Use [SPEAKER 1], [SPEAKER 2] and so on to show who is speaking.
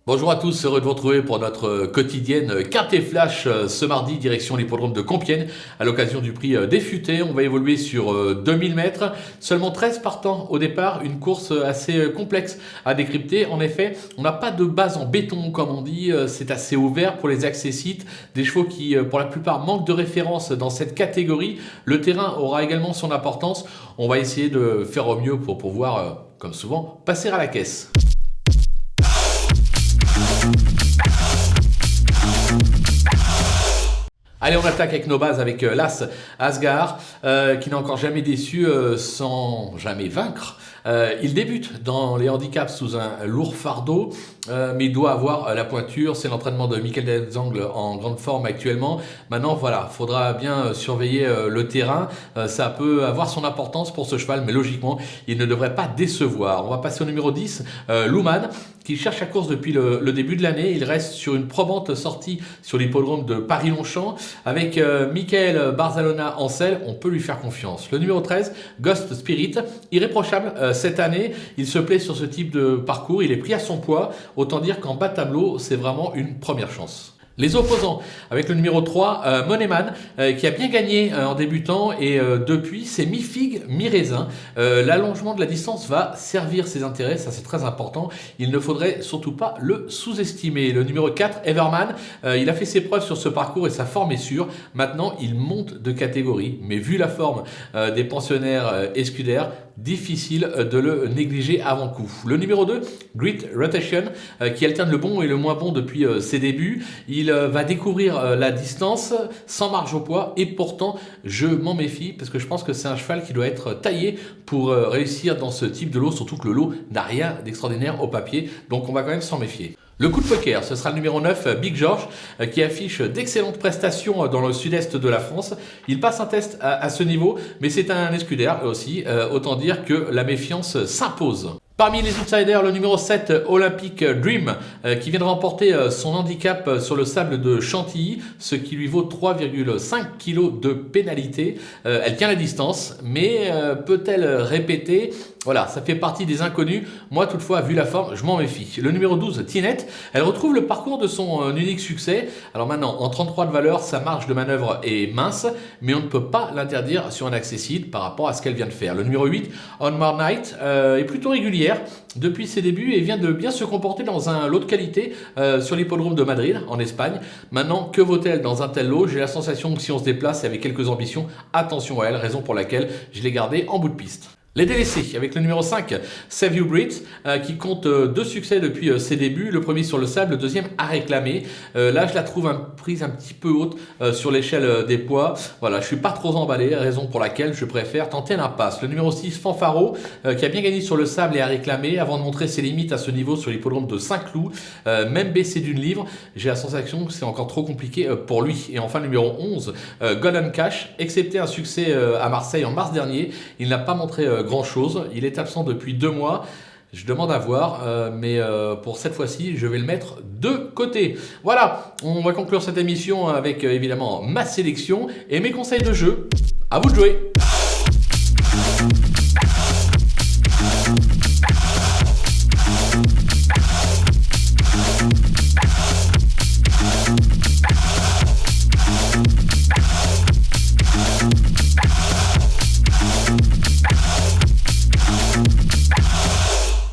[SPEAKER 1] Bonjour à tous, heureux de vous retrouver pour notre quotidienne Quintet Flash ce mardi, direction l'hippodrome de Compiègne, à l'occasion du prix des Futaies. On va évoluer sur 2000 mètres, seulement 13 partants au départ, une course assez complexe à décrypter. En effet, on n'a pas de base en béton comme on dit, c'est assez ouvert pour les accessites, des chevaux qui pour la plupart manquent de référence dans cette catégorie. Le terrain aura également son importance, on va essayer de faire au mieux pour pouvoir, comme souvent, passer à la caisse. Allez, on attaque avec nos bases avec l'As Asgard, qui n'a encore jamais déçu sans jamais vaincre. Il débute dans les handicaps sous un lourd fardeau, mais il doit avoir la pointure. C'est l'entraînement de Michael Denzangle en grande forme actuellement. Maintenant, voilà, faudra bien surveiller le terrain. Ça peut avoir son importance pour ce cheval, mais logiquement, il ne devrait pas décevoir. On va passer au numéro 10, Luman, qui cherche la course depuis le début de l'année. Il reste sur une probante sortie sur l'hippodrome de Paris-Longchamp. Avec Michael Barzalona en selle, on peut lui faire confiance. Le numéro 13, Ghost Spirit, irréprochable cette année. Il se plaît sur ce type de parcours, il est pris à son poids. Autant dire qu'en bas de tableau, c'est vraiment une première chance. Les opposants, avec le numéro 3, Moneyman, qui a bien gagné en débutant et depuis, c'est mi-figue, mi-raisin. L'allongement de la distance va servir ses intérêts, ça c'est très important. Il ne faudrait surtout pas le sous-estimer. Le numéro 4, Everman, il a fait ses preuves sur ce parcours et sa forme est sûre. Maintenant, il monte de catégorie, mais vu la forme des pensionnaires escudaires, difficile de le négliger avant coup. Le numéro 2, Great Rotation, qui alterne le bon et le moins bon depuis ses débuts. Il va découvrir la distance sans marge au poids et pourtant je m'en méfie parce que je pense que c'est un cheval qui doit être taillé pour réussir dans ce type de lot, surtout que le lot n'a rien d'extraordinaire au papier, donc on va quand même s'en méfier. Le coup de poker, ce sera le numéro 9, Big George, qui affiche d'excellentes prestations dans le sud-est de la France. Il passe un test à ce niveau, mais c'est un escudaire aussi, autant dire que la méfiance s'impose. Parmi les outsiders, le numéro 7, Olympic Dream, qui vient de remporter son handicap sur le sable de Chantilly, ce qui lui vaut 3,5 kg de pénalité. Elle tient la distance, mais peut-elle répéter ? Voilà, ça fait partie des inconnus. Moi, toutefois, vu la forme, je m'en méfie. Le numéro 12, Tinette, elle retrouve le parcours de son unique succès. Alors maintenant, en 33 de valeur, sa marge de manœuvre est mince, mais on ne peut pas l'interdire sur un accessible par rapport à ce qu'elle vient de faire. Le numéro 8, On More Night, est plutôt régulière depuis ses débuts et vient de bien se comporter dans un lot de qualité sur l'hippodrome de Madrid, en Espagne. Maintenant, que vaut-elle dans un tel lot ? J'ai la sensation que si on se déplace avec quelques ambitions, attention à elle, raison pour laquelle je l'ai gardée en bout de piste. Les délaissés, avec le numéro 5, Save You Brit, qui compte 2 succès depuis ses débuts. Le premier sur le sable, le deuxième à réclamer. Là, je la trouve prise un petit peu haute sur l'échelle des poids. Voilà, je suis pas trop emballé, raison pour laquelle je préfère tenter l'impasse. Le numéro 6, Fanfaro, qui a bien gagné sur le sable et à réclamer, avant de montrer ses limites à ce niveau sur l'hippodrome de Saint-Cloud. Même baissé d'une livre, j'ai la sensation que c'est encore trop compliqué pour lui. Et enfin, le numéro 11, Golden Cash, excepté un succès à Marseille en mars dernier, il n'a pas montré grand chose, il est absent depuis 2 mois. Je demande à voir, mais pour cette fois-ci, je vais le mettre de côté. Voilà, on va conclure cette émission avec évidemment ma sélection et mes conseils de jeu. À vous de jouer.